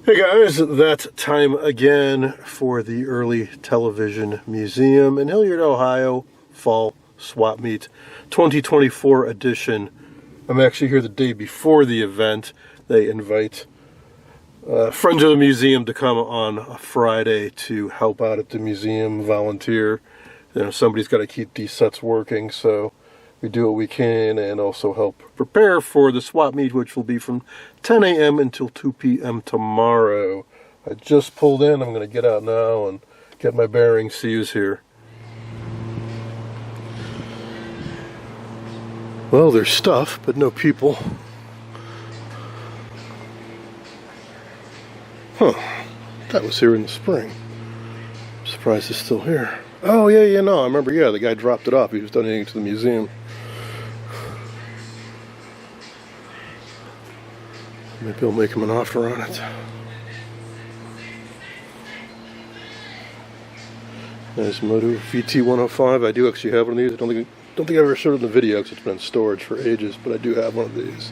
Hey guys, that time again for the Early Television Museum in Hilliard, Ohio, Fall Swap Meet 2024 edition. I'm actually here the day before the event. They invite friends of the museum to come on a Friday to help out at the museum, volunteer. You know, somebody's got to keep these sets working, so we do what we can and also help prepare for the swap meet, which will be from 10 a.m. until 2 p.m. tomorrow. I just pulled in. I'm going to get out now and get my bearings, see who's here. Well, there's stuff, but no people. Huh. That was here in the spring. I'm surprised it's still here. Oh, yeah, no, I remember, the guy dropped it off. He was donating it to the museum. Maybe I'll make him an offer on it. There's Moto VT105. I do actually have one of these. I don't think I've ever showed it in the video because it's been in storage for ages, but I do have one of these.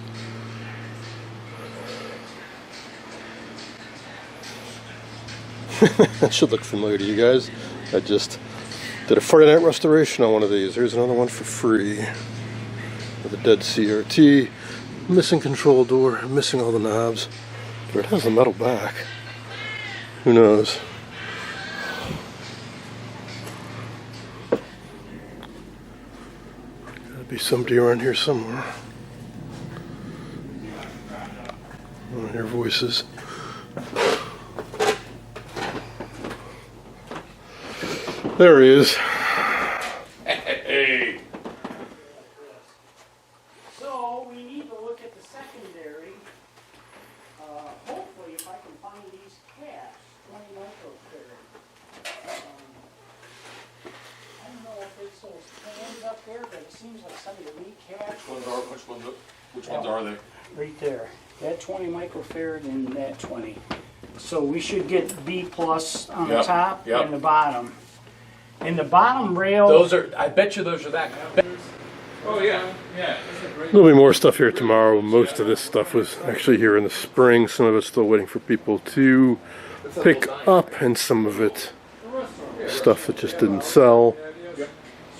That should look familiar to you guys. I just did a Friday night restoration on one of these. Here's another one for free. With a dead CRT. Missing control door, missing all the knobs. But it has a metal back. Who knows? Gotta be somebody around here somewhere. I don't hear voices. There he is. Hey. So we need to look at the secondary. Hopefully, if I can find these caps, 20 microfarad. I don't know if it's those cans up there, but it seems like some of the lead caps. Which ones are they? Right there. That 20 microfarad and that 20. So we should get B plus on the top and the bottom. And the bottom rail. Those are. I bet you those are that. Oh yeah. There'll be more stuff here tomorrow. Most of this stuff was actually here in the spring. Some of it's still waiting for people to pick up, and some of it stuff that just didn't sell.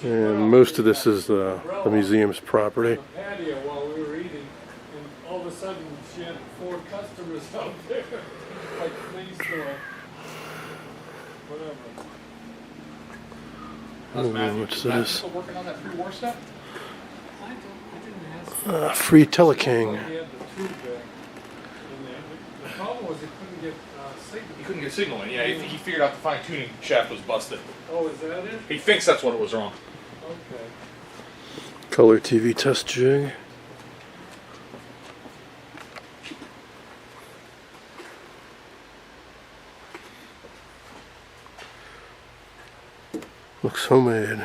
And most of this is the museum's property. Patio while we were eating, and all of a sudden she had 4 customers out there, like please whatever. What's this? Still working on that pre-war stuff? I didn't ask. Free Teleking. He had the tube there. The problem was he couldn't get signal. He couldn't get signal in. Yeah, he figured out the fine-tuning shaft was busted. Oh, is that it? He thinks that's what it was wrong. Okay. Color TV test jig. Looks homemade.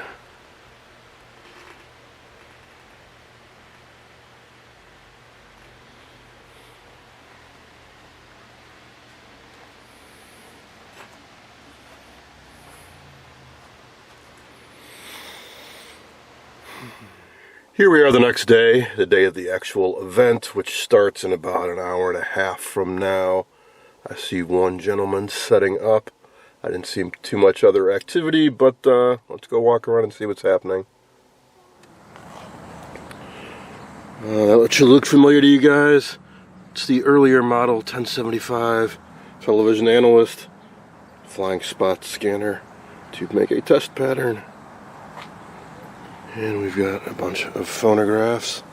Here we are the next day, the day of the actual event, which starts in about an hour and a half from now. I see one gentleman setting up. I didn't see too much other activity, but let's go walk around and see what's happening. That should look familiar to you guys. It's the earlier model 1075 television analyst flying spot scanner to make a test pattern. And we've got a bunch of phonographs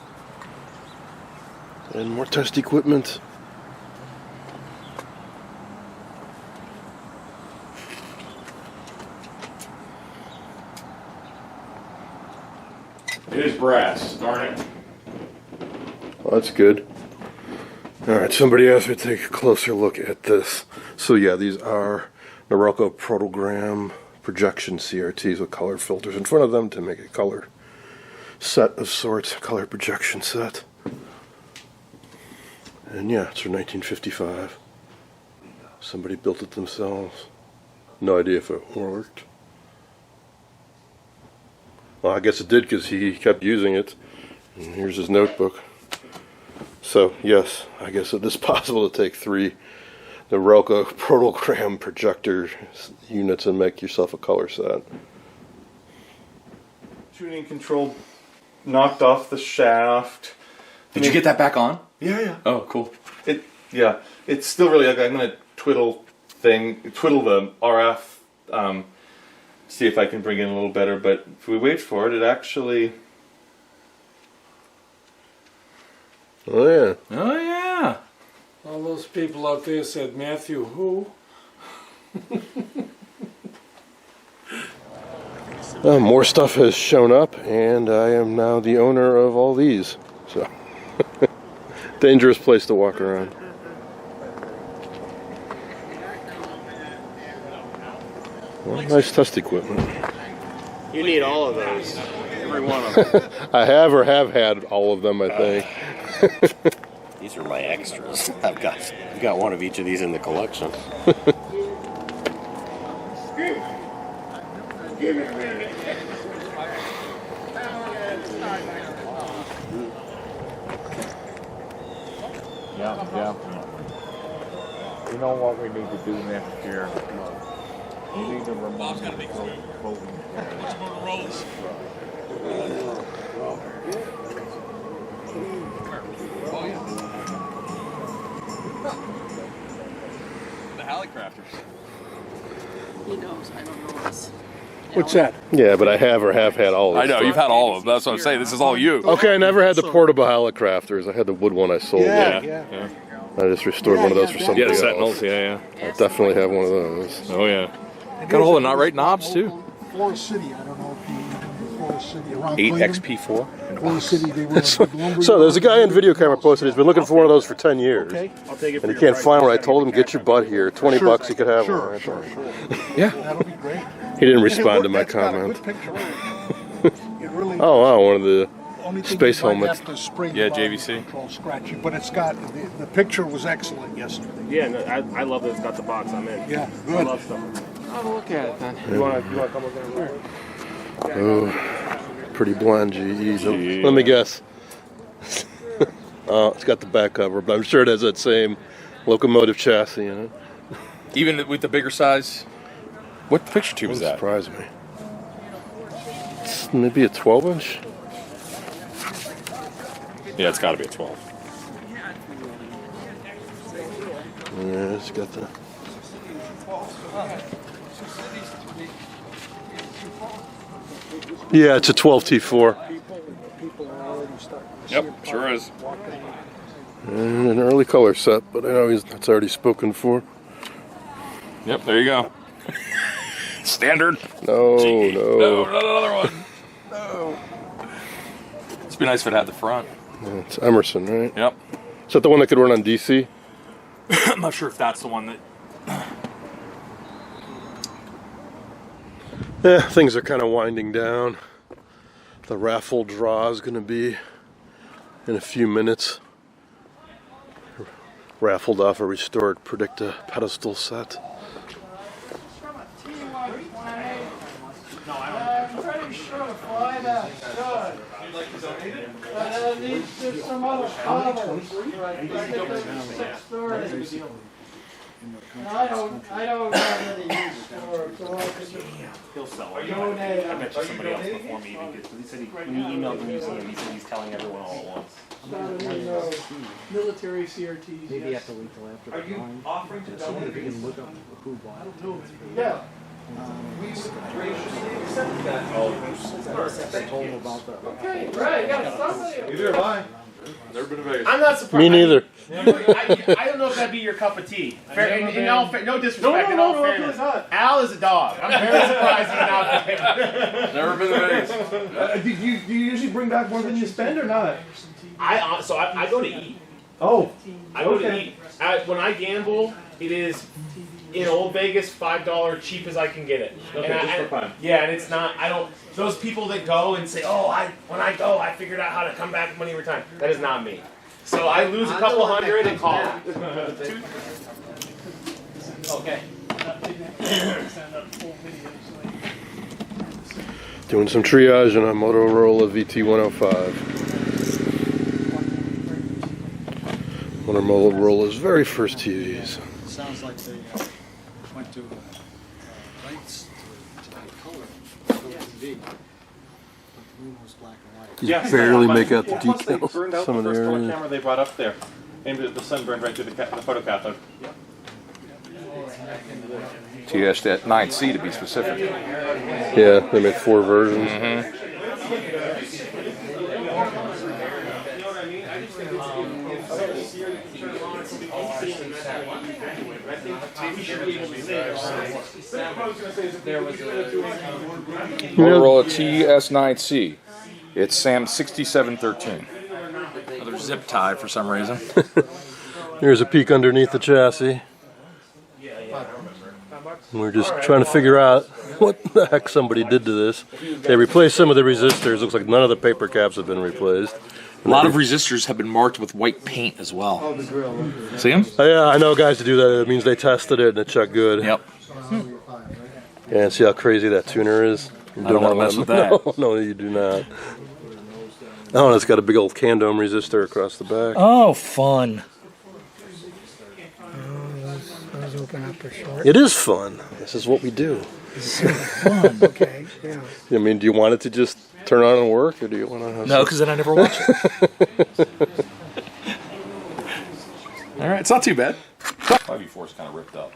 and more test equipment. It is brass. Darn it. Well, that's good. Alright, somebody asked me to take a closer look at this. So yeah, these are Norelco protogram projection CRTs with color filters in front of them to make a color set of sorts, color projection set. And yeah, it's from 1955. Somebody built it themselves. No idea if it worked. Well, I guess it did because he kept using it. And here's his notebook. So, yes, I guess it is possible to take 3 the Roca protogram projector units and make yourself a color set. Tuning control knocked off the shaft. Did you get that back on? Yeah. Oh, cool. It's still really ugly. I'm gonna twiddle the RF, see if I can bring it in a little better. But if we wait for it, it actually. Oh yeah. Oh, yeah. All those people out there said, Matthew, who? More stuff has shown up, and I am now the owner of all these. So, dangerous place to walk around. Well, nice test equipment. You need all of those. Every one of them. I have or have had all of them, I think. These are my extras. I've got one of each of these in the collection. Yeah. You know what we need to do next year? We need to remove the voting. The Hallicrafters. He knows. I don't know this. What's that? Yeah, but I have or have had all of I know, them. you've had all of them. That's what I'm saying. This is all you. Okay, I never had the portable Hallicrafters. I had the wood one I sold. Yeah. I just restored one of those for somebody Yeah, the else. Sentinels. Yeah. I definitely have one of those. Oh, yeah. Got all the not right knobs, too. Forest City, I don't know if you Forest City around 8 Cleveland. XP4. Forest City, they were at the lumber So there's a yard. guy in video camera posted. He's been looking for one of those for 10 years. Okay. I'll take it And he can't find one. I told him, get your butt here. 20 Sure. bucks, you could have Sure, one. sure. Yeah. That'll be great. He didn't respond to my That's got a comment. good picture. It really, Oh, wow, one of the only thing space you might helmets. have to spring Yeah, the volume JVC. control scratchy, but it's got, the picture was excellent yesterday. Yeah, no, I love that it's got the box I'm in. Yeah, I good. love stuff. I'll look at it then. You wanna come over there? Oh, pretty blonde GE. Let me guess. Oh, it's got the back cover, but I'm sure it has that same locomotive chassis in it. Even with the bigger size? What picture tube is Wouldn't that? surprise me. It's maybe a 12-inch? Yeah, it's got to be a 12. Yeah, it's got the... Yeah, it's a 12T4. People are already starting to see Yep, it sure is. walking in. And an early color set, but I know it's already spoken for. Yep, there you go. Standard. No, No, no. not another one. No. It'd be nice if it had the front. It's Emerson, right? Yep. Is that the one that could run on DC? I'm not sure if that's the one that. Yeah, things are kind of winding down. The raffle draw is going to be in a few minutes. Raffled off a restored Predicta pedestal set. I'm pretty sure Florida should. You'd like to donate it? But there's some other colors. I don't have any use for it, so I could just He'll sell it. donate I them. bet you somebody else before me because he said when he emailed the museum, he said he's telling everyone all at once. Military CRTs. Maybe you have to wait till after the drawing. Offering to donate You can look up who bought it. Yeah. We would graciously accept that. I told him about the. Okay, right, yeah, somebody. Neither have I. Never been to Vegas. I'm not surprised. Me neither. I don't know if that'd be your cup of tea. No disrespect. in all fairness. Al is a dog. I'm very surprised he's not for him. Never been to Vegas. Do you usually bring back more than you spend or not? I go to eat. Oh, I go to eat. When I gamble, it is in Old Vegas $5 cheap as I can get it. Okay, just for fun. Yeah, and it's not. I don't. Those people that go and say, "Oh, when I go, I figured out how to come back money every time." That is not me. So I lose a couple hundred and call it. Okay. Doing some triage on a Motorola VT105. One of Motorola's very first TVs. Sounds like they went to lights to color TV. But the room was black and white. You barely make out the Plus they details. burned out Some the of the first color areas. camera they brought up there. Aimed at the sun burned right through the photocathode. TS9C to be specific. Yeah, they made 4 versions. Motorola TS9C. It's SAM 6713. Another zip tie for some reason. Here's a peek underneath the chassis. We're just trying to figure out what the heck somebody did to this. They replaced some of the resistors. Looks like none of the paper caps have been replaced. A lot of resistors have been marked with white paint as well. See them? Oh, yeah, I know guys to do that. It means they tested it and it checked good. Yep. Yeah, and see how crazy that tuner is? You I don't want to mess with that. No, you do not. Oh, and it's got a big old Candome resistor across the back. Oh, fun. Those open up for short. It is fun. This is what we do. Fun. Okay. Yeah. I mean, do you want it to just turn on and work, or do you want to have No, because then I never watch it. All right, it's not too bad. 5v4 is kind of ripped up.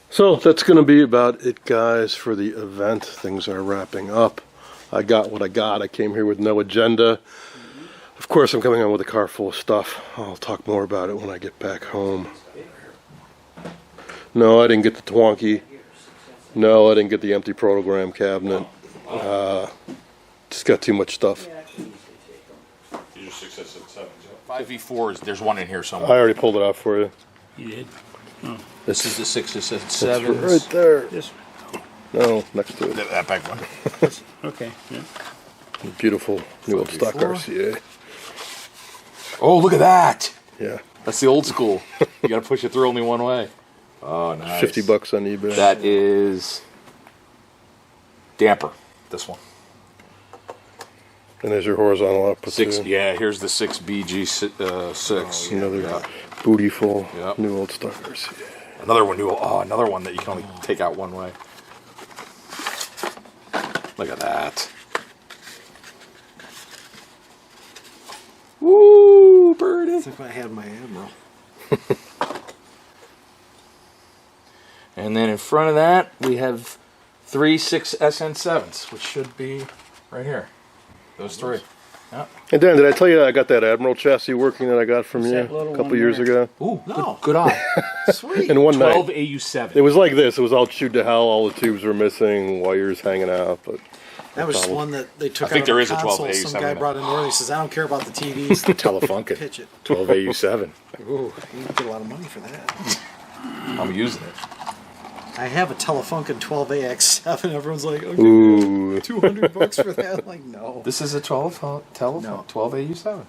So that's going to be about it, guys, for the event. Things are wrapping up. I got what I got. I came here with no agenda. Of course, I'm coming on with a car full of stuff. I'll talk more about it when I get back home. No, I didn't get the Twonky. No, I didn't get the empty protogram cabinet. Just got too much stuff. These are 6 7s. 5v4s, there's one in here I somewhere. already pulled it out for you. You did? This is the 6s and It's 7s. right there. This No, next to it. That back one. Okay. Yeah. Beautiful new old stock 5v4. RCA. Oh, look at that. Yeah, That's the old school. You got to push it through only one way. Oh, nice. $50 on eBay. That is damper. This one. And there's your horizontal output. 6. too. Yeah, here's the 6BG6. Another bootyful Yep. new old stock RCA. Another one. Another one that you can only take out one way. Look at that. Woo, birdie. As if I had my Admiral. And then in front of that, we have 3 6SN7s, which should be right here. Those 3. And Dan, did I tell you I got that Admiral chassis working that I got from you that a little couple one years there? ago? Ooh, No. good eye. Sweet. In one 12 night. AU7. It was like this. It was all chewed to hell. All the tubes were missing, wires hanging out. But That was problem. one that they took I think out there of is the a 12 console. Some AU7 guy in it. brought it north. He says, I don't care about the TVs. Telefunken. Pitch it. 12 AU7. Ooh, you can get a lot of money for that. I'm using it. I have a Telefunken 12AX7. Everyone's like, okay, ooh, $200 for that. I'm like, no. This is a 12 telephone. No. 12 AU7.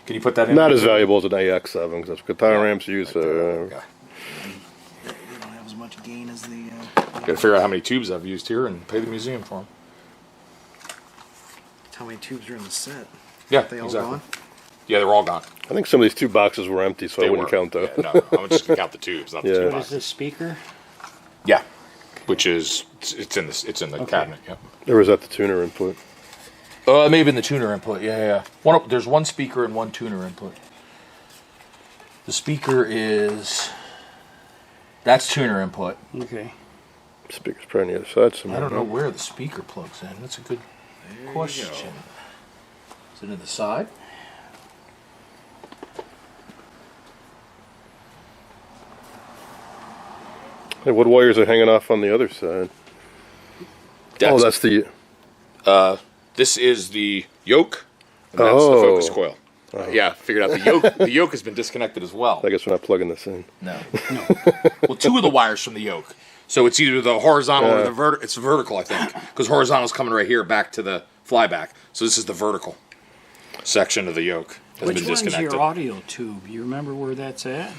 Can you put that in? not as valuable as an AX7 because that's what power amps use. Okay. They don't have as much gain as the. Got to figure out how many tubes I've used here and pay the museum for them. How many tubes are in the set? Yeah, They all exactly. gone? Yeah, they're all gone. I think some of these 2 boxes were empty, so I wouldn't count those. Yeah, no, I'm just gonna count the tubes, not the Yeah. two What What is boxes. this speaker? Yeah, which is it's in the cabinet. Yep. Or was that the tuner input? It may have been the tuner input. Yeah. There's one speaker and one tuner input. The speaker that's tuner input. Okay. Speaker's probably on the other side somewhere. I don't know where the speaker plugs in. That's a good question. Is it in the side? Hey, what wires are hanging off on the other side? Oh, that's the. This is the yoke. And that's the focus coil. Yeah, figured out the yoke. The yoke has been disconnected as well. I guess we're not plugging this in. No. Well, 2 of the wires from the yoke. So it's either the horizontal or the vertical. It's vertical, I think, because horizontal's coming right here back to the flyback. So this is the vertical section of the yoke has Which been one's disconnected. your audio tube? You remember where that's at?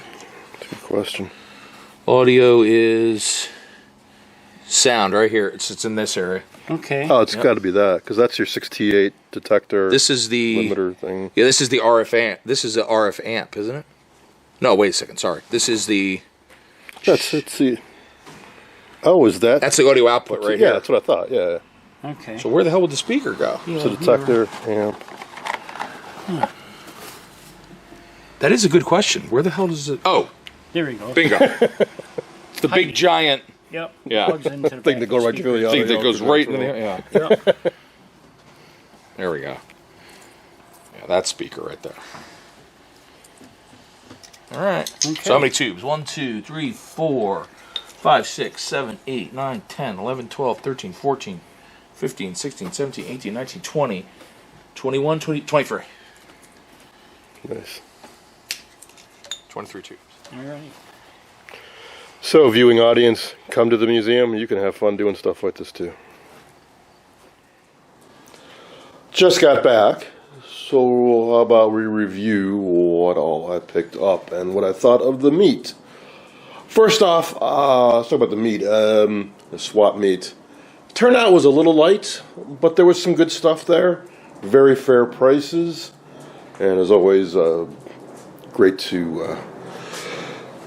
Good question. Audio is sound right here. It's in this area. Okay. Oh, it's got to be that because that's your 6T8 detector. This is the limiter thing. Yeah, this is the RF amp. This is the RF amp, isn't it? No, wait a second. Sorry. This is the Let's see. Oh, is that? That's the audio output right yeah, here. that's what I thought. Yeah. Okay. So where the hell would the speaker go? Yeah, It's a detector. Amp. That is a good question. Where the hell does it? Oh, There we go. bingo. It's the big giant Yep. Yeah. Plugs into the Thing back that go of the right speaker. through the thing audio. that goes right into the yeah. Yep. There we go. Yeah, that speaker right there. All right. Okay. So how many tubes? 1, 2, 3, 4, 5, 6, 7, 8, 9, 10, 11, 12, 13, 14, 15, 16, 17, 18, 19, 20, 21, 20, 23. Nice. 23 tubes. All right. So, viewing audience, come to the museum. You can have fun doing stuff like this too. Just got back, so how about we review what all I picked up and what I thought of the meat. First off, let's talk about the meat, the swap meat. Turnout was a little light, but there was some good stuff there. Very fair prices, and as always, great to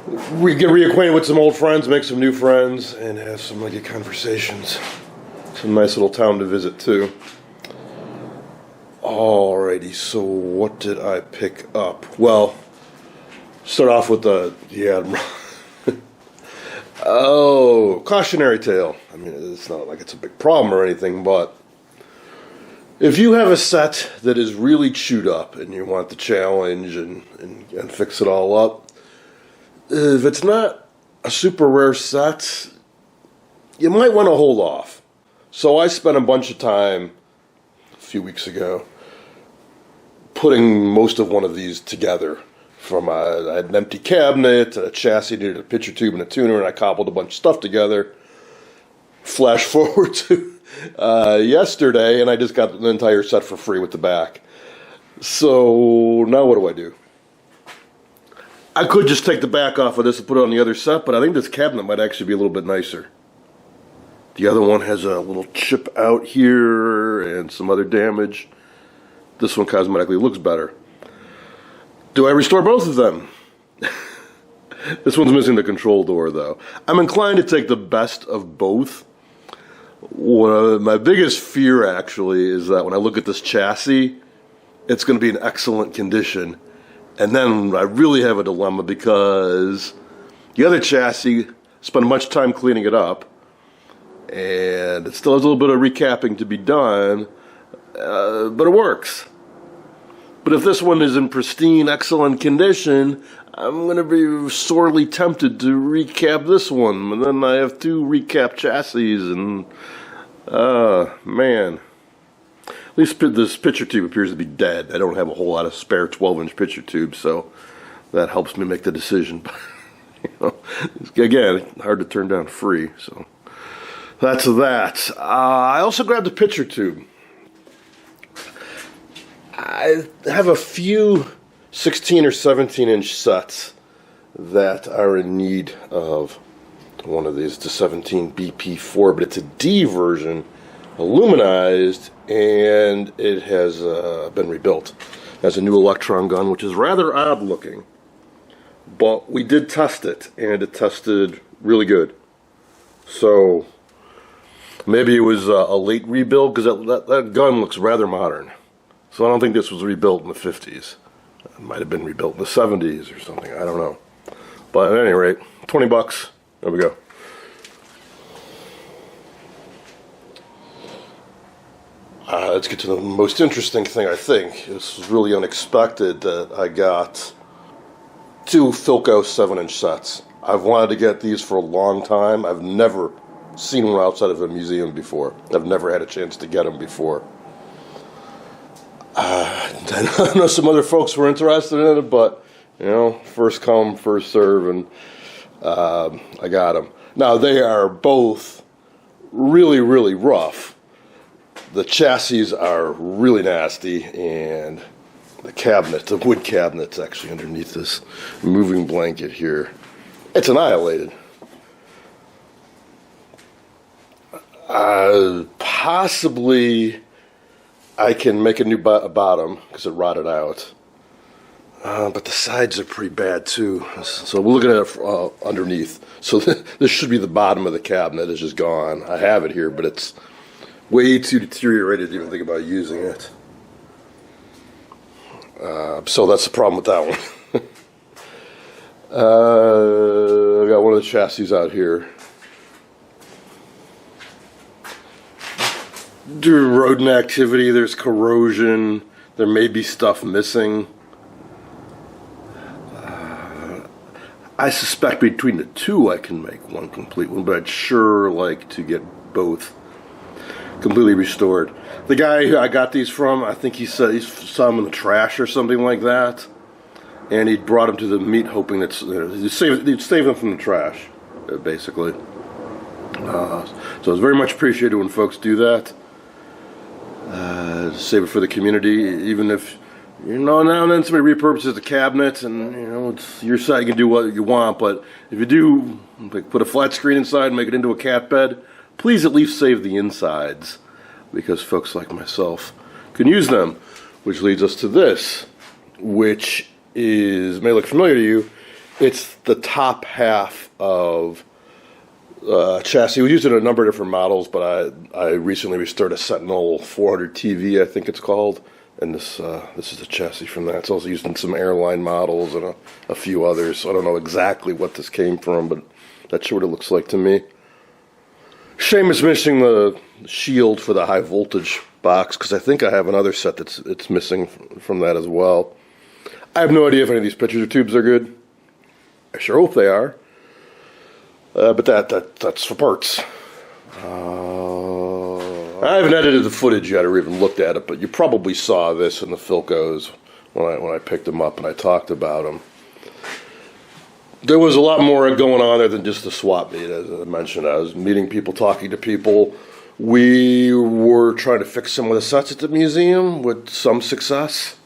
get reacquainted with some old friends, make some new friends, and have some good conversations. It's a nice little town to visit too. Alrighty, so what did I pick up? Well, start off with the cautionary tale. I mean, it's not like it's a big problem or anything, but if you have a set that is really chewed up and you want the challenge and fix it all up, if it's not a super rare set, you might want to hold off. So I spent a bunch of time a few weeks ago putting most of one of these together. I had an empty cabinet, a chassis, needed a pitcher tube and a tuner, and I cobbled a bunch of stuff together. Flash forward to yesterday, and I just got the entire set for free with the back. So now what do I do? I could just take the back off of this and put it on the other set, but I think this cabinet might actually be a little bit nicer. The other one has a little chip out here and some other damage. This one cosmetically looks better. Do I restore both of them? This one's missing the control door, though. I'm inclined to take the best of both. My biggest fear, actually, is that when I look at this chassis, it's going to be in excellent condition. And then I really have a dilemma because the other chassis, spent much time cleaning it up, and it still has a little bit of recapping to be done, but it works. But if this one is in pristine, excellent condition, I'm going to be sorely tempted to recap this one. And then I have 2 recap chassis, and, man. At least this pitcher tube appears to be dead. I don't have a whole lot of spare 12-inch pitcher tubes, so that helps me make the decision. Again, hard to turn down free, so that's that. I also grabbed a pitcher tube. I have a few 16 or 17-inch sets that are in need of one of these, the 17 BP4, but it's a D version, aluminized, and it has been rebuilt. It has a new electron gun, which is rather odd looking, but we did test it, and it tested really good. So maybe it was a late rebuild, because that gun looks rather modern. So I don't think this was rebuilt in the 50s. It might have been rebuilt in the 70s or something. I don't know. But at any rate, 20 bucks. There we go. Let's get to the most interesting thing, I think. This was really unexpected that I got 2 Philco 7-inch sets. I've wanted to get these for a long time. I've never seen one outside of a museum before. I've never had a chance to get them before. I know some other folks were interested in it, but, first come, first serve, and I got them. Now, they are both really, really rough. The chassis are really nasty, and the wood cabinet's actually underneath this moving blanket here. It's annihilated. Possibly I can make a new bottom because it rotted out. but the sides are pretty bad too. So we're looking at it underneath. So this should be the bottom of the cabinet. It's just gone. I have it here, but it's way too deteriorated to even think about using it. So that's the problem with that one. I've got one of the chassis out here. During rodent activity, there's corrosion. There may be stuff missing. I suspect between the two I can make one complete one, but I'd sure like to get both completely restored. The guy who I got these from, I think he said he saw them in the trash or something like that, and he brought them to the meet hoping that he'd save them from the trash, basically. So it's very much appreciated when folks do that. Save it for the community, even if now and then somebody repurposes the cabinet, and it's your side, you can do what you want, but if you do like put a flat screen inside and make it into a cat bed, please at least save the insides, because folks like myself can use them. Which leads us to this, which may look familiar to you. It's the top half of chassis. We used it in a number of different models, but I recently restored a Sentinel 400 TV, I think it's called. And this is the chassis from that. It's also used in some airline models and a few others. So I don't know exactly what this came from, but that's what it looks like to me. Shame it's missing the shield for the high voltage box, because I think I have another set it's missing from that as well. I have no idea if any of these pictures or tubes are good. I sure hope they are. But that's for parts. I haven't edited the footage yet or even looked at it, but you probably saw this in the Philcos when I picked them up and I talked about them. There was a lot more going on there than just the swap meet, as I mentioned. I was meeting people, talking to people. We were trying to fix some of the sets at the museum with some success.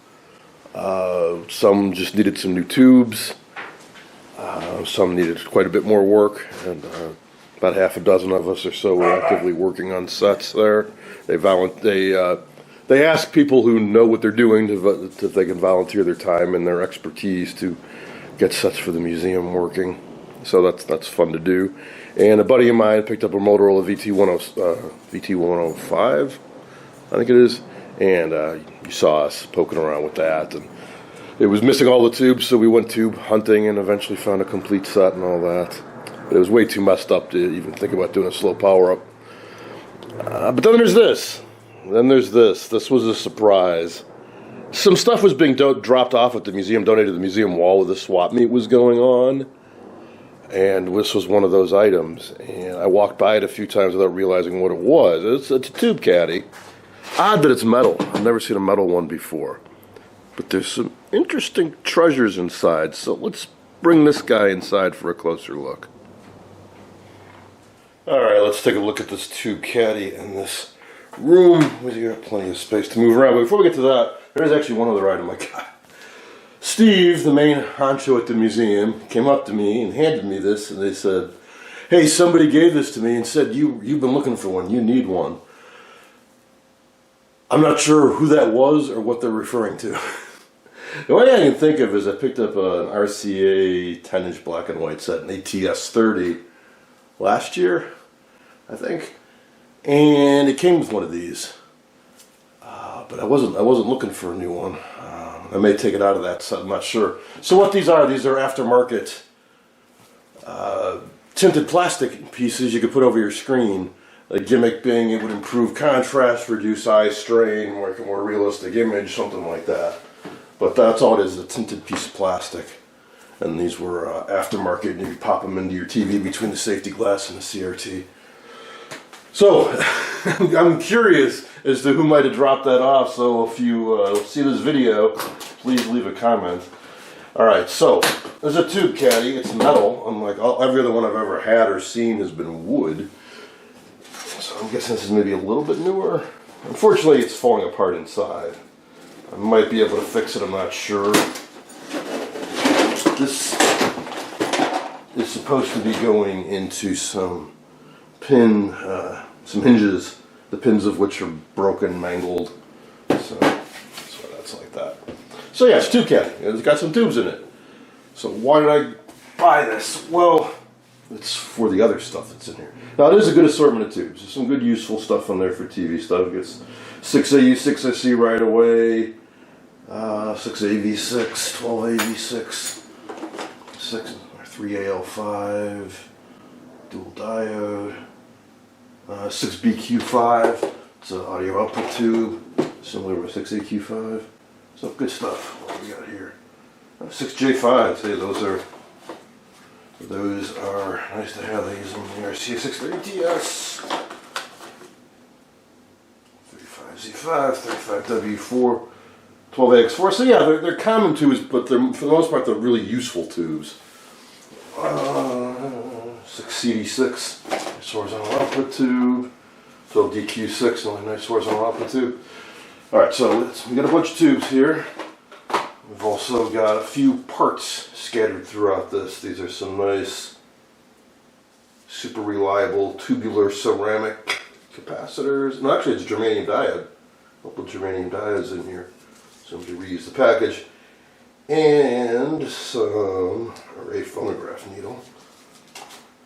Some just needed some new tubes. Some needed quite a bit more work, and about half a dozen of us or so were actively working on sets there. They ask people who know what they're doing if they can volunteer their time and their expertise to get sets for the museum working. So that's fun to do. And a buddy of mine picked up a Motorola VT105, I think it is, and you saw us poking around with that. And it was missing all the tubes, so we went tube hunting and eventually found a complete set and all that. But it was way too messed up to even think about doing a slow power-up. But then there's this. This was a surprise. Some stuff was being dropped off at the museum, donated to the museum wall where the swap meet was going on. And this was one of those items. And I walked by it a few times without realizing what it was. It's a tube caddy. Odd that it's metal. I've never seen a metal one before. But there's some interesting treasures inside. So let's bring this guy inside for a closer look. Alright, let's take a look at this tube caddy in this room. We've got plenty of space to move around. But before we get to that, there's actually one other item I got. Steve, the main honcho at the museum, came up to me and handed me this, and they said, "Hey, somebody gave this to me and said you've been looking for one. You need one." I'm not sure who that was or what they're referring to. The only thing I can think of is I picked up an RCA 10-inch black and white set, an ATS 30, last year, I think, and it came with one of these. But I wasn't looking for a new one. I may take it out of that set, I'm not sure. So what these are aftermarket tinted plastic pieces you could put over your screen. The gimmick being it would improve contrast, reduce eye strain, make a more realistic image, something like that. But that's all it is, a tinted piece of plastic. And these were aftermarket, and you could pop them into your TV between the safety glass and the CRT. So, I'm curious as to who might have dropped that off, so if you see this video, please leave a comment. Alright, so, there's a tube caddy. It's metal, unlike every other one I've ever had or seen has been wood. So I'm guessing this is maybe a little bit newer. Unfortunately, it's falling apart inside. I might be able to fix it, I'm not sure. This is supposed to be going into some some hinges, the pins of which are broken, mangled. So that's why that's like that. So yeah, it's two caddy, and it's got some tubes in it. So why did I buy this? Well, it's for the other stuff that's in here. Now it is a good assortment of tubes. There's some good useful stuff on there for TV stuff. It's 6AU, 6SC right away, 6AV6, 12AV6, 3AL5, dual diode, 6BQ5. It's an audio output tube, similar to 6AQ5. So good stuff. What do we got here? 6J5s. Hey, those are nice to have. These in the RCA630TS. 35Z5, 35W4, 12AX4. So yeah, they're common tubes, but they're, for the most part, they're really useful tubes. 6CD6, nice horizontal output tube. 12DQ6, another nice horizontal output tube. Alright, so we got a bunch of tubes here. We've also got a few parts scattered throughout this. These are some nice, super reliable tubular ceramic capacitors. No, actually it's germanium diode. A couple of germanium diodes in here. Somebody reused the package. And some array phonograph needle.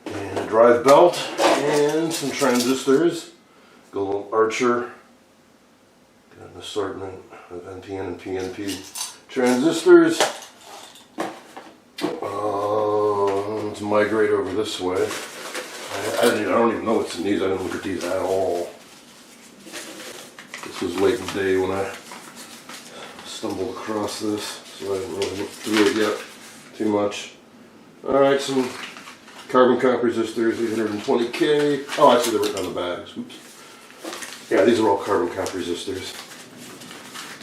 And a drive belt. And some transistors. Got a little Archer. Got an assortment of NPN and PNP transistors. Let's migrate over this way. I don't even know what's in these. I didn't look at these at all. This was late in the day when I stumbled across this, so I didn't really look through it yet too much. Alright, some carbon copper resistors, 820K. Oh, I see they're written on the bags. Oops. Yeah, these are all carbon copper resistors.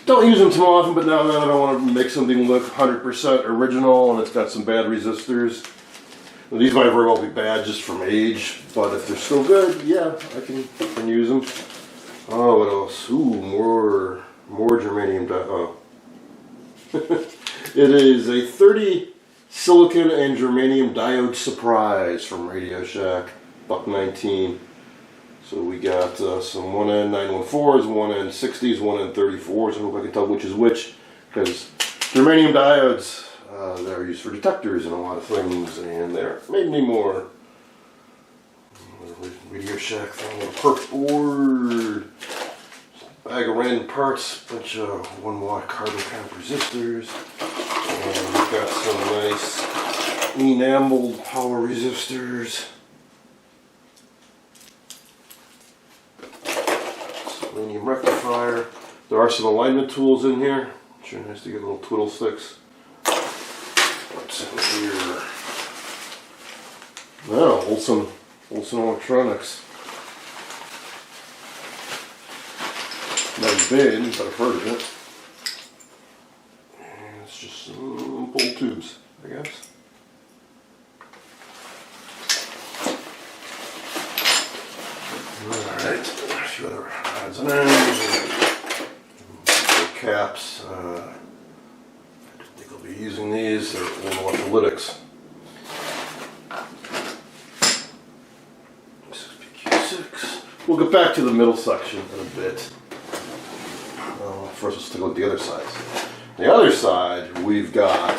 Don't use them too often, but now and then I want to make something look 100% original and it's got some bad resistors. Well, these might very well be bad just from age, but if they're still good, yeah, I can use them. Oh, what else? Ooh, more germanium diode. Oh. It is a 30 silicon and germanium diode surprise from Radio Shack, $1.19. So we got some 1N914s, 1N60s, 1N34s. I hope I can tell which is which, because germanium diodes, they're used for detectors and a lot of things, and they're made anymore. Radio Shack thing, a perk board, bag of random parts, bunch of 1-watt carbon copper resistors, and we've got some nice enameled power resistors. Selenium rectifier. There are some alignment tools in here. Sure nice to get little twiddle sticks. What's in here? Oh, Olson Electronics. Never been, but I've heard of it. And it's just some pull tubes, I guess. Alright, a few other odds and ends. Caps. I think I'll be using these. They're old electrolytics. 6PQ6. We'll get back to the middle section in a bit. First, let's take a look at the other side. The other side, we've got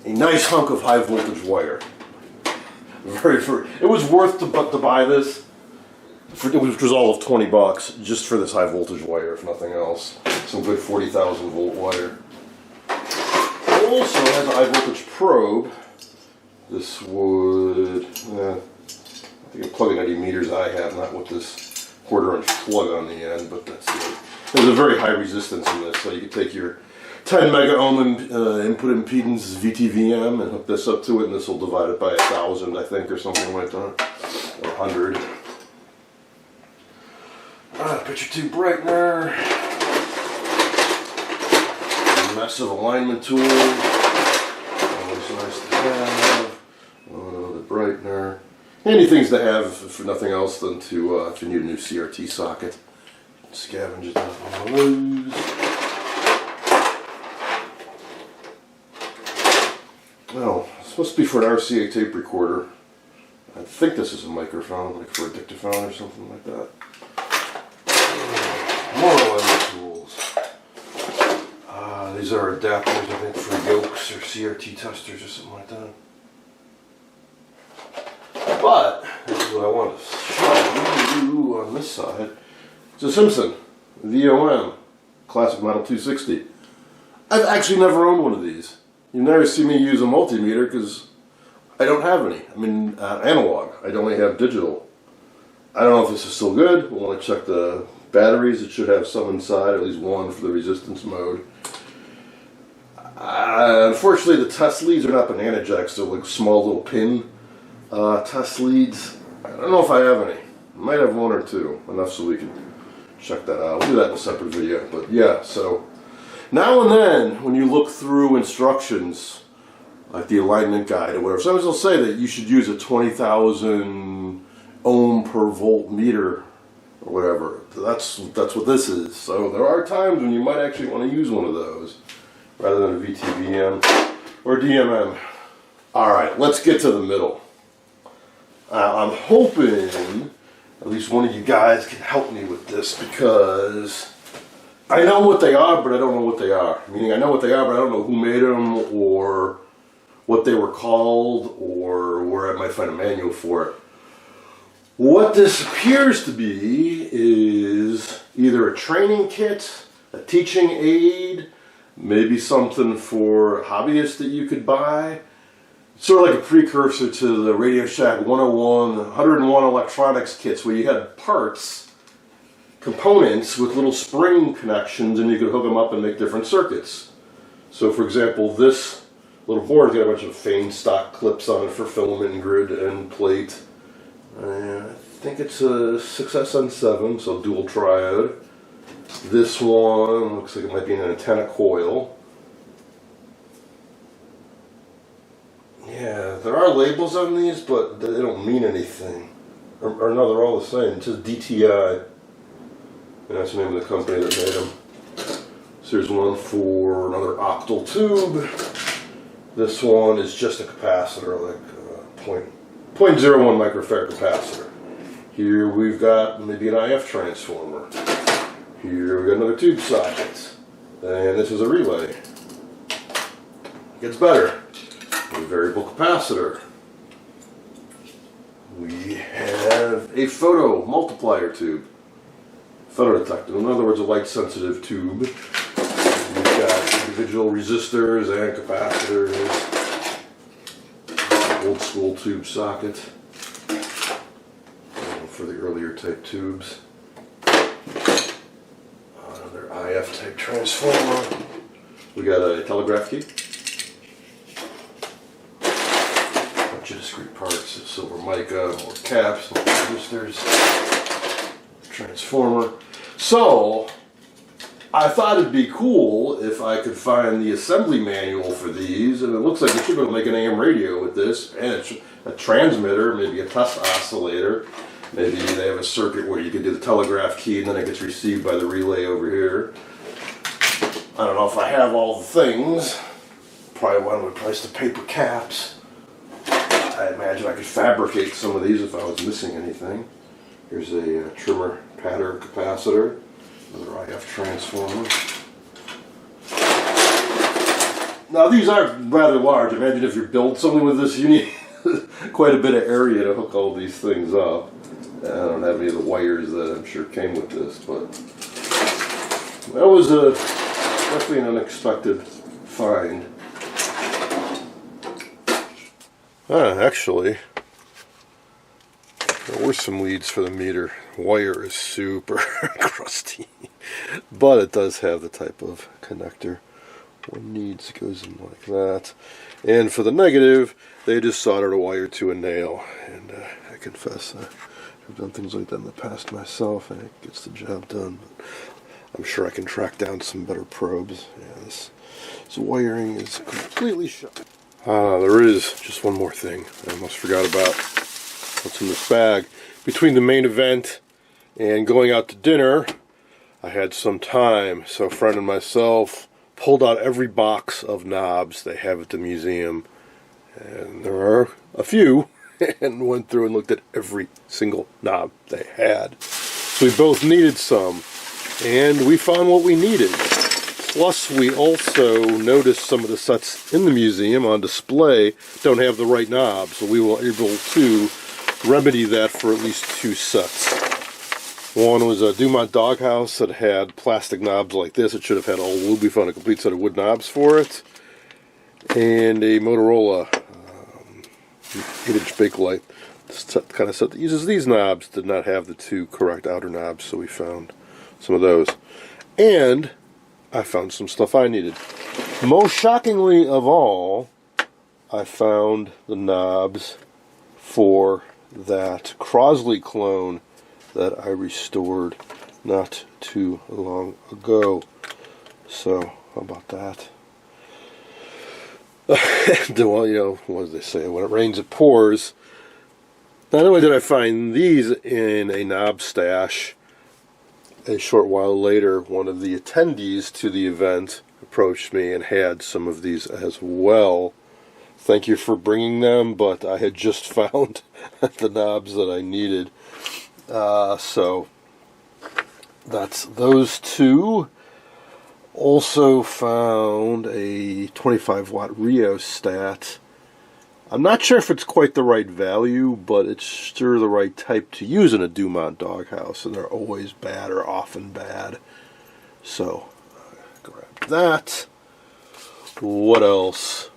a nice hunk of high voltage wire. It was worth to buy this. Which was all of $20 just for this high voltage wire, if nothing else. Some good 40,000 volt wire. It also has a high voltage probe. This would, I think I'm plugging any meters I have, not with this 1/4 inch plug on the end, but that's it. There's a very high resistance in this, so you can take your 10 mega ohm input impedance VTVM and hook this up to it, and this will divide it by 1,000, I think, or something like that, or 100. Picture tube brightener, a massive alignment tool, always nice to have, the brightener, handy things to have for nothing else than to, if you need a new CRT socket, scavenge it out on those. Well, it's supposed to be for an RCA tape recorder. I think this is a microphone, like for a dictaphone or something like that. More alignment tools. these are adapters, I think, for yokes or CRT testers or something like that. But this is what I want to show you on this side. It's a Simpson VOM Classic Model 260. I've actually never owned one of these. You never see me use a multimeter because I don't have any. I mean, analog. I only have digital. I don't know if this is still good. When I check the batteries, it should have some inside, at least one for the resistance mode. Unfortunately, the test leads are not banana jacks. They're like small little pin test leads. I don't know if I have any. I might have one or two. Enough so we can check that out. We'll do that in a separate video. But yeah, so now and then, when you look through instructions, like the alignment guide or whatever, sometimes they'll say that you should use a 20,000 ohm per volt meter or whatever. That's what this is. So there are times when you might actually want to use one of those rather than a VTVM or DMM. Alright, let's get to the middle. I'm hoping at least one of you guys can help me with this, because I know what they are, but I don't know what they are. Meaning I know what they are, but I don't know who made them, or what they were called, or where I might find a manual for it. What this appears to be is either a training kit, a teaching aid, maybe something for hobbyists that you could buy. It's sort of like a precursor to the Radio Shack 101 electronics kits, where you had parts, components with little spring connections, and you could hook them up and make different circuits. So for example, this little board's got a bunch of Fane stock clips on it for filament and grid and plate. I think it's a 6SN7, so dual triode. This one looks like it might be an antenna coil. Yeah, there are labels on these, but they don't mean anything. Or no, they're all the same. It says DTI. And that's the name of the company that made them. So here's one for another octal tube. This one is just a capacitor, like 0.01 microfarad capacitor. Here we've got maybe an IF transformer. Here we've got another tube socket. And this is a relay. It gets better. A variable capacitor. We have a photo multiplier tube. Photodetector. In other words, a light sensitive tube. We've got individual resistors and capacitors. Old school tube socket for the earlier type tubes. Another IF type transformer. We got a telegraph key. Bunch of discrete parts, silver mica, more caps, more resistors, transformer. So I thought it'd be cool if I could find the assembly manual for these, and it looks like you should be able to make an AM radio with this, and a transmitter, maybe a test oscillator. Maybe they have a circuit where you could do the telegraph key and then it gets received by the relay over here. I don't know if I have all the things. Probably want to replace the paper caps. I imagine I could fabricate some of these if I was missing anything. Here's a trimmer pattern capacitor. Another IF transformer. Now these are rather large. Imagine if you build something with this, you need quite a bit of area to hook all these things up. I don't have any of the wires that I'm sure came with this, but that was definitely an unexpected find. Actually, there were some leads for the meter. Wire is super crusty, but it does have the type of connector one needs. Goes in like that. And for the negative, they just soldered a wire to a nail. And I confess, I've done things like that in the past myself, and it gets the job done. But I'm sure I can track down some better probes. Yeah, this wiring is completely shut. There is just one more thing I almost forgot about. What's in this bag? Between the main event and going out to dinner, I had some time, so a friend and myself pulled out every box of knobs they have at the museum, and there are a few, and went through and looked at every single knob they had. So we both needed some, and we found what we needed. Plus, we also noticed some of the sets in the museum on display don't have the right knobs, so we were able to remedy that for at least 2 sets. One was a Dumont Doghouse that had plastic knobs like this. It should have had all wood. We found a complete set of wood knobs for it. And a Motorola 8-inch Bakelite kind of set that uses these knobs. Did not have the 2 correct outer knobs, so we found some of those. And I found some stuff I needed. Most shockingly of all, I found the knobs for that Crosley clone that I restored not too long ago. So, how about that? Well, you know, what do they say? When it rains, it pours. Not only did I find these in a knob stash, a short while later, one of the attendees to the event approached me and had some of these as well. Thank you for bringing them, but I had just found the knobs that I needed. So that's those 2. Also found a 25-watt rheostat. I'm not sure if it's quite the right value, but it's sure the right type to use in a Dumont Doghouse, and they're always bad or often bad. So, grab that. What else?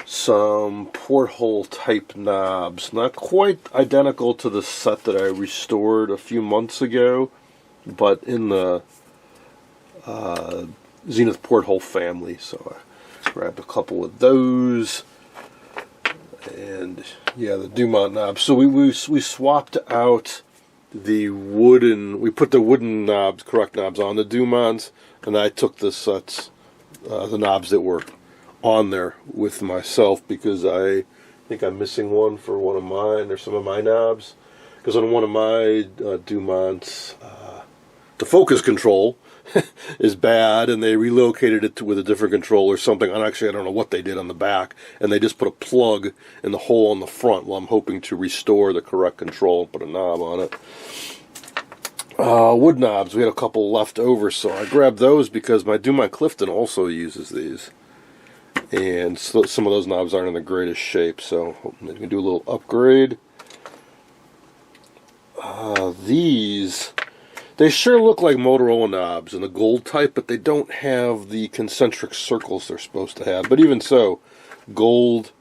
Some porthole type knobs. Not quite identical to the set that I restored a few months ago, but in the Zenith porthole family. So I grabbed a couple of those. And yeah, the Dumont knobs. So we swapped out the wooden. We put the wooden knobs, correct knobs, on the Dumonts, and I took the sets, the knobs that were on there with myself, because I think I'm missing one for one of mine or some of my knobs. Because on one of my Dumonts, the focus control is bad, and they relocated it with a different control or something. And actually, I don't know what they did on the back, and they just put a plug in the hole on the front. Well, I'm hoping to restore the correct control and put a knob on it. Wood knobs, we had a couple left over, so I grabbed those because my Dumont Clifton also uses these. And so some of those knobs aren't in the greatest shape, so I'm going to do a little upgrade. These, they sure look like Motorola knobs in the gold type, but they don't have the concentric circles they're supposed to have. But even so, gold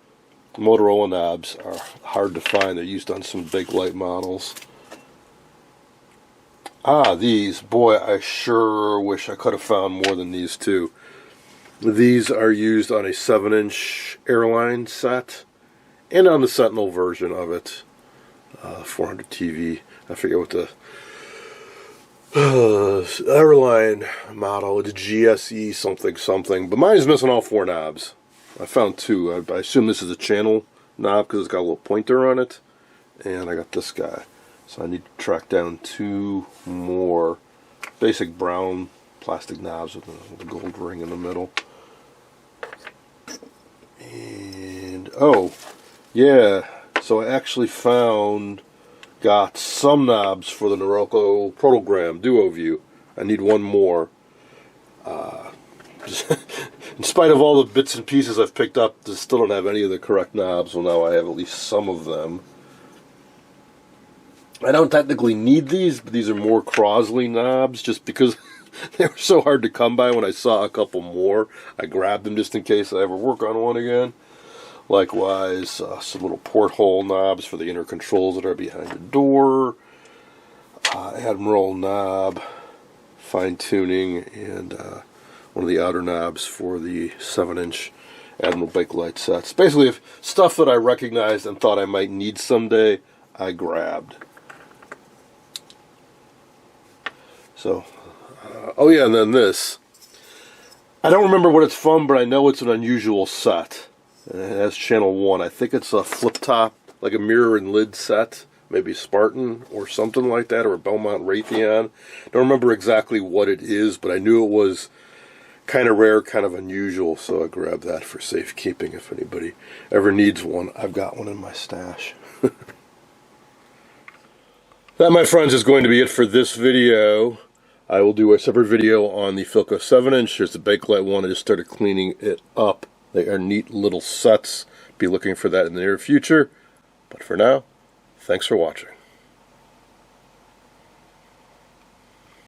Motorola knobs are hard to find. They're used on some Bakelite models. These, boy, I sure wish I could have found more than these two. These are used on a 7-inch airline set and on the Sentinel version of it. 400 TV. I forget what the airline model. It's GSE something. But mine's missing all 4 knobs. I found 2. I assume this is a channel knob because it's got a little pointer on it. And I got this guy. So I need to track down 2 more basic brown plastic knobs with the gold ring in the middle. And, oh, yeah, so I actually got some knobs for the Norelco Protogram Duo View. I need one more. In spite of all the bits and pieces I've picked up, I still don't have any of the correct knobs. Well, now I have at least some of them. I don't technically need these, but these are more Crosley knobs just because they were so hard to come by. When I saw a couple more, I grabbed them just in case I ever work on one again. Likewise, some little porthole knobs for the inner controls that are behind the door. Admiral knob, fine-tuning, and one of the outer knobs for the 7-inch Admiral Bakelite sets. Basically, stuff that I recognized and thought I might need someday, I grabbed. So, oh yeah, and then this. I don't remember what it's from, but I know it's an unusual set. And it has channel 1. I think it's a flip top, like a mirror and lid set. Maybe Spartan or something like that, or a Belmont Raytheon. Don't remember exactly what it is, but I knew it was kind of rare, kind of unusual, so I grabbed that for safekeeping. If anybody ever needs one, I've got one in my stash. That, my friends, is going to be it for this video. I will do a separate video on the Philco 7-inch. Here's the Bakelite one. I just started cleaning it up. They are neat little sets. Be looking for that in the near future. But for now, thanks for watching.